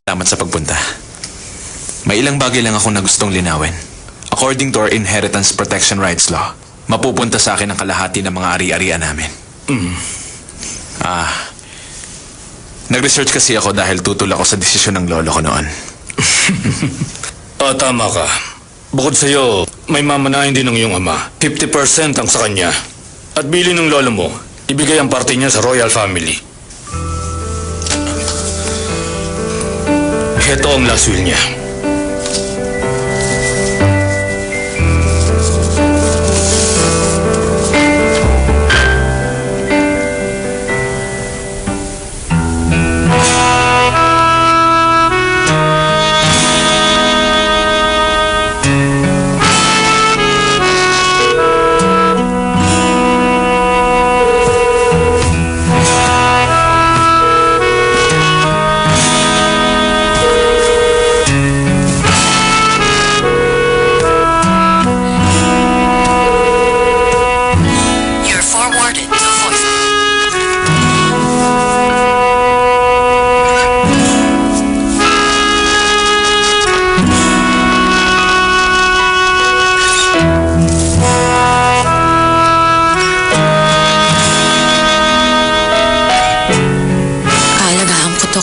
Salamat sa pagpunta. May ilang bagay lang ako na gustong linawin. According to our Inheritance Protection Rights Law, mapupunta sa akin ang kalahati ng mga ari-arian namin. Nag-research kasi ako dahil tutol ako sa desisyon ng lolo ko noon. Tama ka. Bukod sa'yo, may mamanahin din ng iyong ama. 50% ang sa kanya. At bili ng lolo mo, ibigay ang parte niya sa royal family. Heto ang last will niya.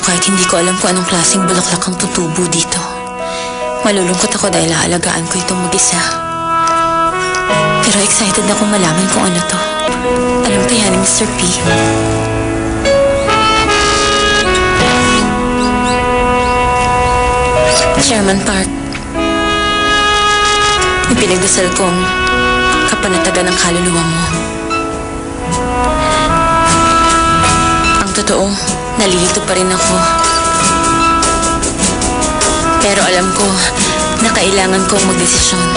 Kahit hindi ko alam kung anong klaseng bulaklak ang tutubo dito. Malulungkot ako dahil aalagaan ko itong mag-isa. Pero excited na akong malaman kung ano to. Alam kaya ni Mr. P. Chairman Park, ipinagdasal kong kapanatagan ng kaluluwa mo. Ang totoo, nalilito pa rin ako. Pero alam ko na kailangan kong magdesisyon.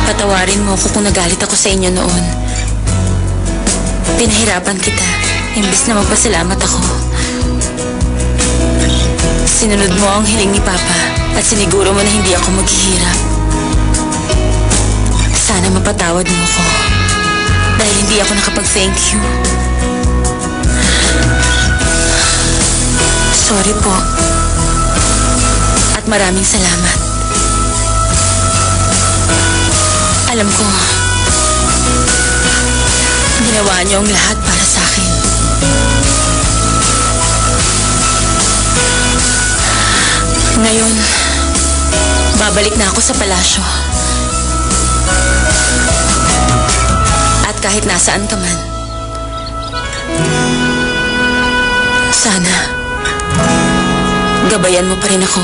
Patawarin mo ako kung nagalit ako sa inyo noon. Pinahirapan kita, imbes na magpasalamat ako. Sinunod mo ang hiling ni Papa at siniguro mo na hindi ako maghihirap. Sana mapatawad mo ko. Dahil hindi ako nakapag-thank you. Sorry po. At maraming salamat. Alam ko, ginawa niyo ang lahat para sa akin. Ngayon, babalik na ako sa palasyo. At kahit nasaan ka man, sana gabayan mo pa rin ako.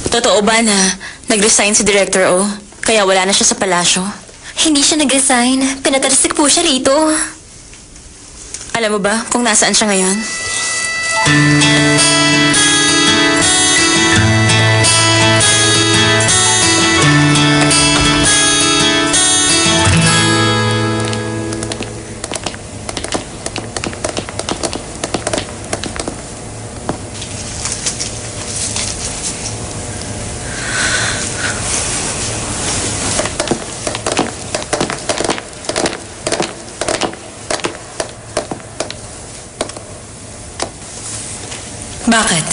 Totoo ba na nag-resign si Director O? Kaya wala na siya sa palasyo? Hindi siya nag-resign. Pinatalasik po siya rito. Alam mo ba kung nasaan siya ngayon? Bakit?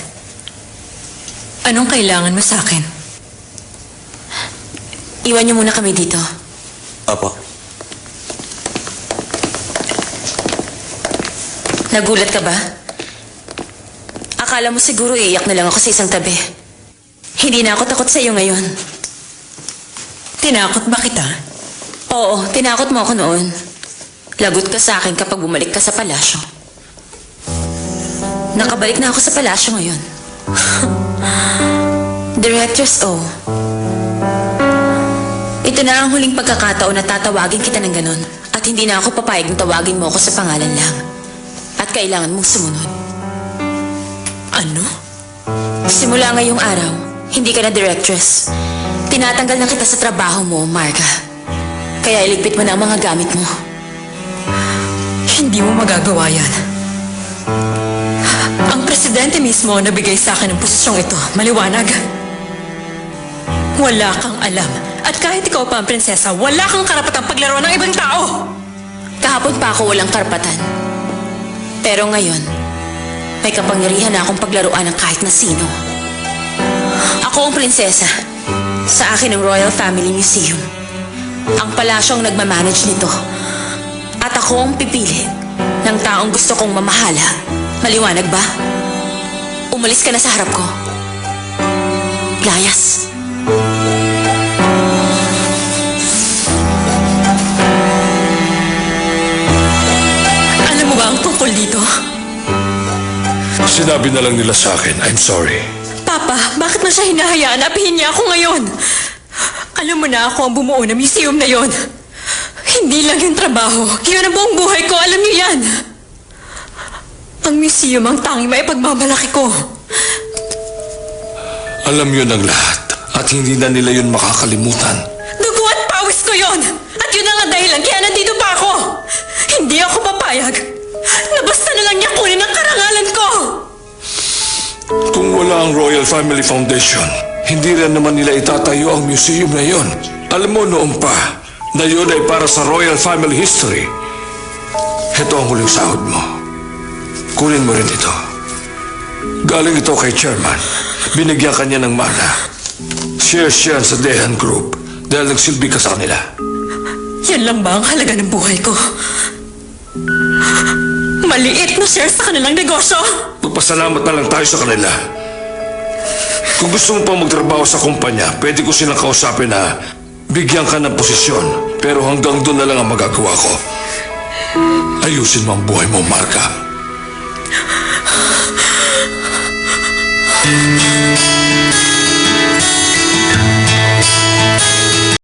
Anong kailangan mo sa akin? Iwan niyo muna kami dito. Opo. Nagulat ka ba? Akala mo siguro iiyak na lang ako sa isang tabi. Hindi na ako takot sa iyo ngayon. Tinakot ba kita? Oo, tinakot mo ako noon. Lagot ka sa akin kapag bumalik ka sa palasyo. Nakabalik na ako sa palasyo ngayon. Directress O. Ito na ang huling pagkakataon na tatawagin kita ng ganon. At hindi na ako papayag na tawagin mo ako sa pangalan lang. At kailangan mong sumunod. Ano? Simula ngayong araw, hindi ka na directress. Tinatanggal na kita sa trabaho mo, Marga. Kaya iligpit mo na ang mga gamit mo. Hindi mo magagawa yan. Ang presidente mismo ang nabigay sa akin ng posisyong ito. Maliwanag. Wala kang alam. At kahit ikaw pa ang prinsesa, wala kang karapatang paglaro ng ibang tao. Kahapon pa ako walang karapatan. Pero ngayon, may kapangyarihan na akong paglaruan ng kahit na sino. Ako ang prinsesa. Sa akin ang Royal Family Museum. Ang palasyo ang nagmamanage nito. At ako ang pipili ng taong gusto kong mamahala. Maliwanag ba? Umalis ka na sa harap ko. Layas. Alam mo ba ang tungkol dito? Sinabi na lang nila sa akin, I'm sorry. Papa, bakit mo siya hinahayaan? Apihin niya ako ngayon. Alam mo na ako ang bumuo ng museum na yon. Hindi lang yung trabaho. Yun ang buong buhay ko. Alam niyo yan. Ang museum ang tanging may pagmamalaki ko. Alam yun ang lahat. At hindi na nila yun makakalimutan. Dugo at pawis ko yon. At yun ang dahilan kaya nandito pa ako. Hindi ako papayag na basta na lang niya kunin ang karangalan ko. Kung wala ang Royal Family Foundation, hindi rin naman nila itatayo ang museum na yon. Alam mo noon pa, na yun ay para sa Royal Family History. Ito ang huling sahod mo. Kunin mo rin ito. Galing ito kay Chairman. Binigyan kanya ng mana. Shares yan sa Dehan Group dahil nagsilbi ka sa kanila. Yan lang ba ang halaga ng buhay ko? Maliit na share sa kanilang negosyo? Magpasalamat na lang tayo sa kanila. Kung gusto mo pa magtrabaho sa kumpanya, pwede ko silang kausapin na bigyan ka ng posisyon. Pero hanggang doon na lang ang magagawa ko. Ayusin mo ang buhay mo, Marga.